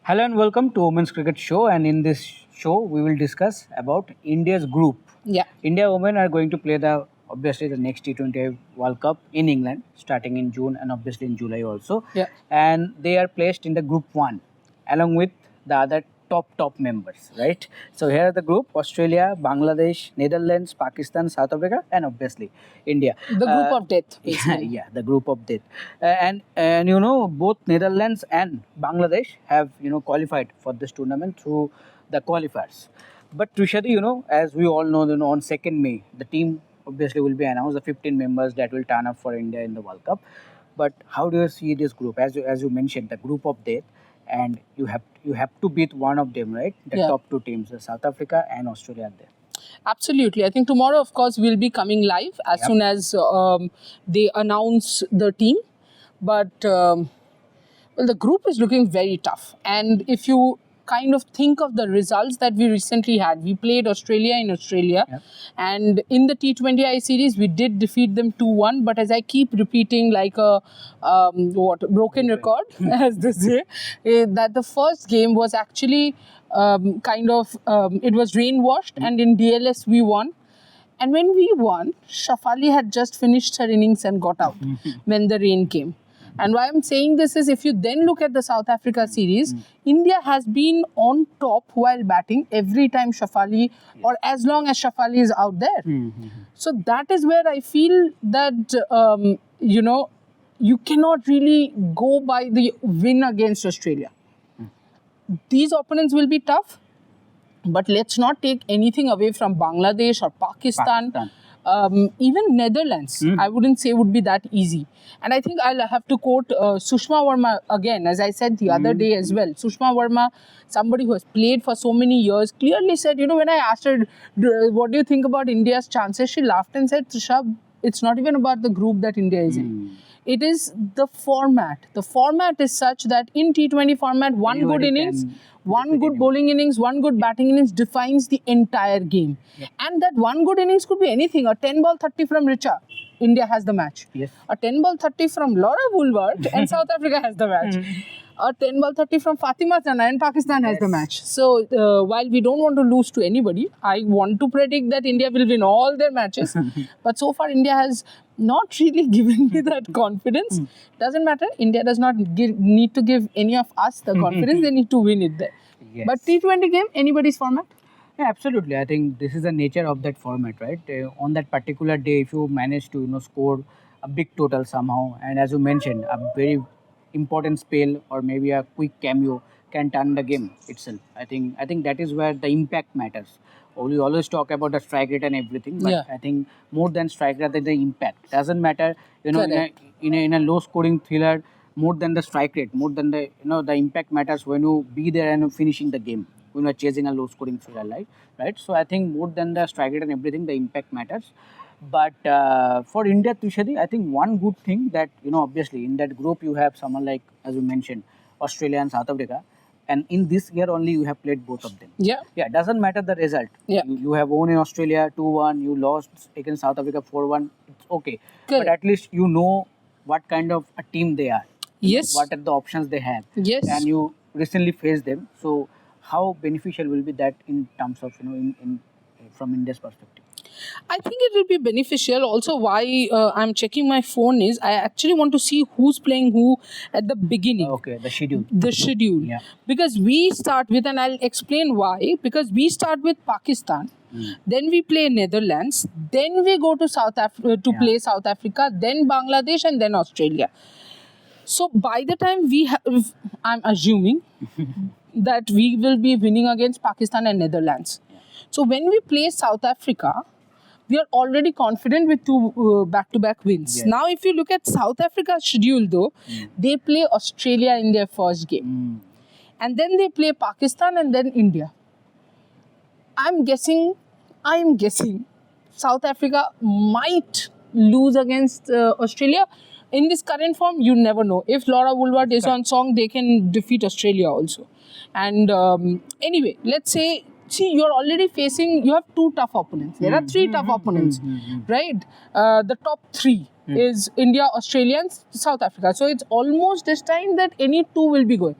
Hello and welcome to Women's Cricket Show. And in this show, we will discuss about India's group. Yeah. India women are going to play obviously the next T20 World Cup in England, starting in June and obviously in July also. Yeah. And they are placed in the Group 1 along with the other top members, right? So here are the group: Australia, Bangladesh, Netherlands, Pakistan, South Africa, and obviously India. The group of death, basically. Yeah, the group of death. And you know, both Netherlands and Bangladesh have qualified for this tournament through the qualifiers. But Trisha, as we all know, on 2nd May, the team obviously will be announced, the 15 members that will turn up for India in the World Cup. But how do you see this group? As you mentioned, the group of death, and you have to beat one of them, right? The top two teams, South Africa and Australia, are there. Absolutely. I think tomorrow, of course, we'll be coming live as soon as they announce the team. But, well, the group is looking very tough. And if you kind of think of the results that we recently had, we played Australia in Australia. And in the T20I series, we did defeat them 2-1. But as I keep repeating like a broken record, as they say, that the first game was actually it was rain-washed, and in DLS we won. And when we won, Shafali had just finished her innings and got out when the rain came. And why I'm saying this is, if you then look at the South Africa series, India has been on top while batting every time Shafali, or as long as Shafali is out there. So that is where I feel that, you cannot really go by the win against Australia. These opponents will be tough, but let's not take anything away from Bangladesh or Pakistan. Even Netherlands, I wouldn't say would be that easy. And I think I'll have to quote Sushma Verma again, as I said the other day as well. Sushma Verma, somebody who has played for so many years, clearly said, when I asked her, what do you think about India's chances? She laughed and said, Trisha, it's not even about the group that India is in. It is the format. The format is such that in T20 format, one good innings, one good bowling innings, one good batting innings defines the entire game. And that one good innings could be anything. A 10-ball 30 from Richa, India has the match. A 10-ball 30 from Laura Woolward and South Africa has the match. A 10-ball 30 from Fatima Sana and Pakistan has the match. So while we don't want to lose to anybody, I want to predict that India will win all their matches. But so far, India has not really given me that confidence. Doesn't matter. India does not need to give any of us the confidence. They need to win it there. But T20 game, anybody's format? Yeah, absolutely. I think this is the nature of that format, right? On that particular day, if you manage to score a big total somehow, and as you mentioned, a very important spell or maybe a quick cameo can turn the game itself. I think that is where the impact matters. We always talk about the strike rate and everything, but I think more than strike rate, the impact doesn't matter. In a low scoring thriller, more than the strike rate, more than the the impact matters when you be there and finishing the game. When you are chasing a low scoring thriller, right? So I think more than the strike rate and everything, the impact matters. But for India, Tushadi, I think one good thing that, obviously in that group you have someone like, as you mentioned, Australia and South Africa. And in this year only you have played both of them. Yeah, doesn't matter the result. You have won in Australia 2-1, you lost against South Africa 4-1. It's okay. But at least you know what kind of a team they are. What are the options they have. And you recently faced them. So how beneficial will be that in terms of, from India's perspective? I think it will be beneficial. Also, why I'm checking my phone is I actually want to see who's playing who at the beginning. Okay, the schedule. Yeah. Because we start with, and I'll explain why. Because we start with Pakistan, then we play Netherlands, then we go to South Africa to play South Africa, then Bangladesh, and then Australia. So by the time we have, I'm assuming that we will be winning against Pakistan and Netherlands. So when we play South Africa, we are already confident with two back-to-back wins. Now, if you look at South Africa's schedule, though, they play Australia in their first game. And then they play Pakistan and then India. I'm guessing South Africa might lose against Australia. In this current form, you never know. If Laura Woolward is on song, they can defeat Australia also. And anyway, let's say, you're already facing, you have two tough opponents. There are three tough opponents, right? The top three is India, Australia and South Africa. So it's almost this time that any two will be going.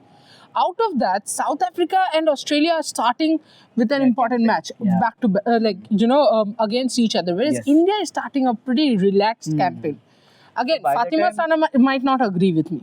Out of that, South Africa and Australia are starting with an important match back to against each other, whereas Yes. India is starting a pretty relaxed campaign. Again, By the Fatima time- Sana might not agree with me.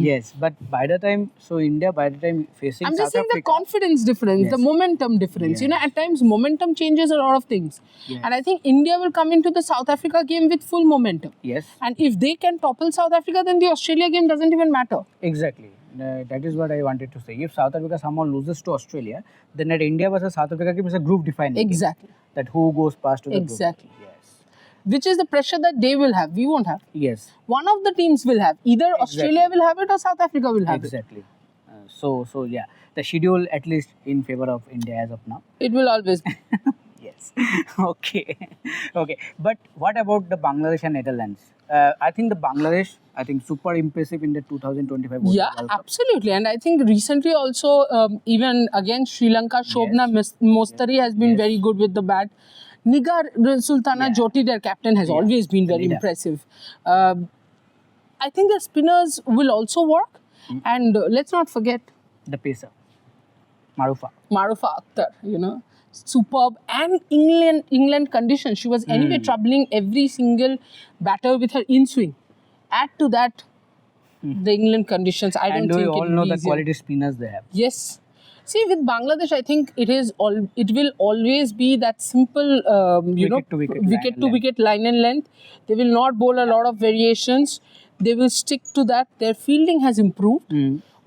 Yes, but by the time, so India by the time facing I'm South just saying the Africa, confidence difference, the Yes. momentum difference. You know, Yes. at times momentum changes a lot of things. Yes. And I think India will come into the South Africa game with full momentum. yes, And if they can topple South Africa, then the Australia game doesn't even matter. exactly. That is what I wanted to say. If South Africa somehow loses to Australia, then that India versus South Africa game is a group defining game. Exactly. That who goes past to the Exactly. group. Yes. Which is the pressure that they will have. We won't have. Yes. One of the teams will have. Either Australia will have it or South Africa will have Exactly. So yeah, the schedule at least in favor of India as of now. it. It will always be. Yes. Okay. Okay. But what about the Bangladesh and Netherlands? I think the Bangladesh, I think super impressive in the 2025 World Yeah, Cup. absolutely. And I think recently also, even against Sri Lanka, Shobna Mostari has been Yes. very good with the bat. Nigar Sultana Jyoti, their captain, has always been very leader. impressive. I think the spinners will also work. And let's not forget The pacer, Marufa. Marufa Akhtar, you know, superb. And England conditions. She was anyway troubling every single batter with her in-swing. Add to that the England conditions. I don't And think we it all will know be the easier. quality spinners they have. Yes. See, with Bangladesh, I think it will always be that simple, Wicket to wicket, line wicket and to wicket line and length. They will not bowl a lot of variations. They will stick to that. Their fielding has improved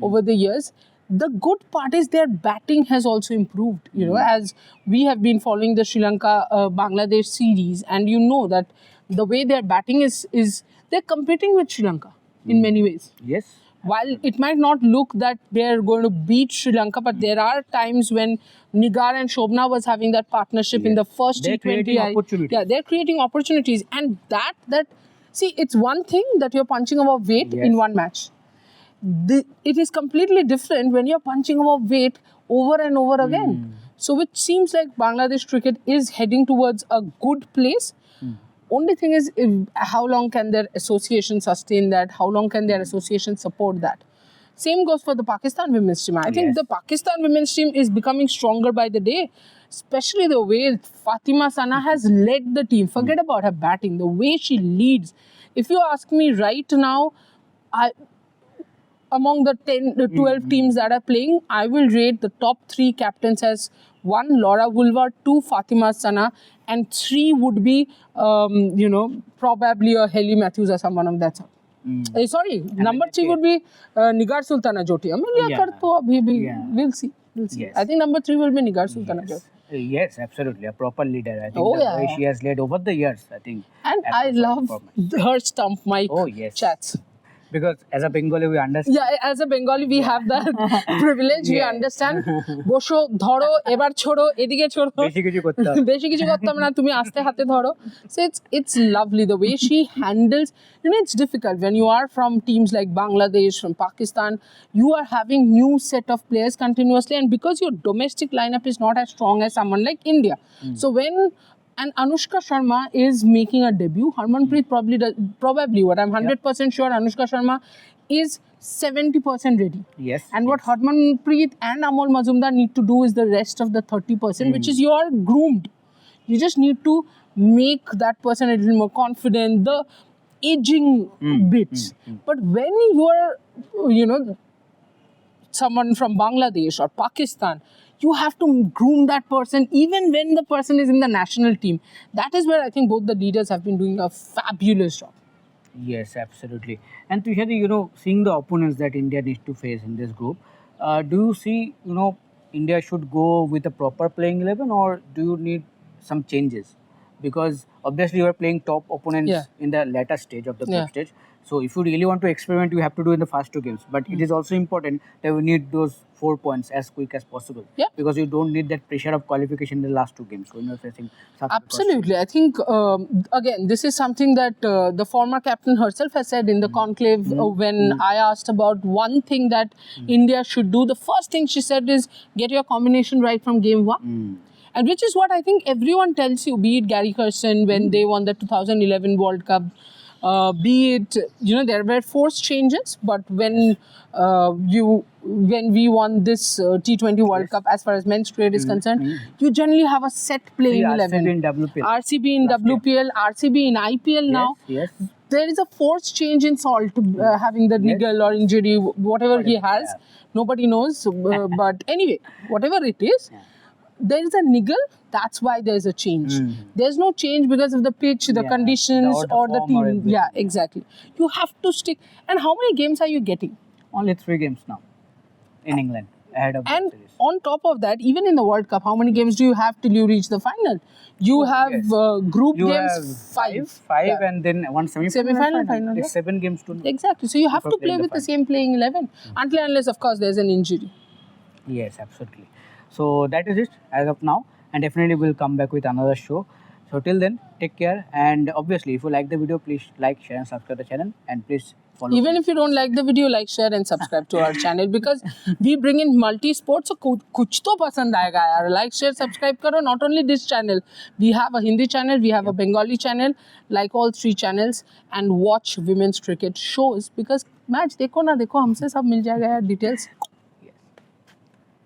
over the years. The good part is their batting has also improved. You know, as we have been following the Sri Lanka Bangladesh series, and you know that the way their batting is they're competing with Sri Lanka in many ways. Yes. While it might not look that they're going to beat Sri Lanka, but there are times when Nigar and Shobna was having that partnership in the first They're T20. creating opportunities. Yeah, they're creating opportunities. And see, it's one thing that you're punching above weight Yes. in one match. It is completely different when you're punching above weight over and over again. So which seems like Bangladesh cricket is heading towards a good place. Only thing is, how long can their association sustain that? How long can their association support that? Same goes for the Pakistan women's team. I think Yes. the Pakistan women's team is becoming stronger by the day, especially the way Fatima Sana has led the team. Forget about her batting, the way she leads. If you ask me right now, among the 12 teams that are playing, I will rate the top 3 captains as 1, Laura Woolward, 2, Fatima Sana, and 3 would be, probably a Haley Matthews or someone of that sort. Sorry, number 3 would be Nigar Sultana Jyoti. We'll see. Yes. I think number 3 will be Nigar Sultana Jyoti. Yes, absolutely. A proper leader. I think Oh, the yeah, way yeah. she has led over the years, I think. And that's I also love performance. her stump mic Oh, yes. chats. Because as a Bengali, we understand. Yeah, as a Bengali, we have that privilege. We Yeah. understand. বসো ধরো এবার ছোড়ো এদিকে ছোড়ো বেশি কিছু করতে হবে। বেশি কিছু করতে হবে না তুমি আস্তে হাতে ধরো. So it's lovely the way she handles. You know, it's difficult when you are from teams like Bangladesh, from Pakistan. You are having new set of players continuously, and because your domestic lineup is not as strong as someone like India. So when Anushka Sharma is making a debut, Harmanpreet probably what I'm 100% sure Anushka Sharma is 70% ready. Yes. And what Harmanpreet and Amol Mazumdar need to do is the rest of the 30%, which is you are groomed. You just need to make that person a little more confident, the aging bits. But when you are, someone from Bangladesh or Pakistan, you have to groom that person even when the person is in the national team. That is where I think both the leaders have been doing a fabulous job. Yes, absolutely. And Trisha, seeing the opponents that India needs to face in this group, do you see, India should go with a proper playing 11 or do you need some changes? Because obviously you are playing top opponents in the later stage of the group stage. So if you really want to experiment, you have to do in the first 2 games. But it is also important that we need those 4 points as quick as possible. Yeah. Because you don't need that pressure of qualification in the last 2 games when you're facing South Africa. Absolutely. I think, again, this is something that the former captain herself has said in the conclave when I asked about one thing that India should do. The first thing she said is get your combination right from game 1. And which is what I think everyone tells you, be it Gary Kirsten when they won the 2011 World Cup, be it, there were forced changes, but when we won this T20 World Cup, as far as men's cricket is concerned, you generally have a set playing 11. RCB in WPL. RCB in WPL, RCB in IPL now. Yes. There is a forced change in Salt, having the niggle or injury, whatever he has. Yeah. Nobody knows. But anyway, whatever it is, there is a niggle. That's why there is a change. There's no change because of the pitch, the conditions, or the form or team. everything. Yeah, exactly. You have to stick. And how many games are you getting? Only 3 games now in England ahead of And the series. on top of that, even in the World Cup, how many games do you have till you reach the final? You have group You games, have 5 Yeah. and then one Semi-final, final, It's yeah. 7 games to Exactly. So you have Before to playing play the with the final. same playing 11 until and unless, of course, there's an injury. Yes, absolutely. So that is it as of now, and definitely we'll come back with another show. So till then, take care, and obviously, if you like the video, please like, share, and subscribe the channel, and please follow. Even if you don't like the video, like, share and subscribe to our channel, because we bring in multi-sports, so kuch to pasand aayega yaar. Like, share, subscribe karo. Not only this channel, we have a Hindi channel, we have a Bengali channel, like all 3 channels, and watch women's cricket shows, because match dekho na dekho, humse sab mil jayega yaar, details.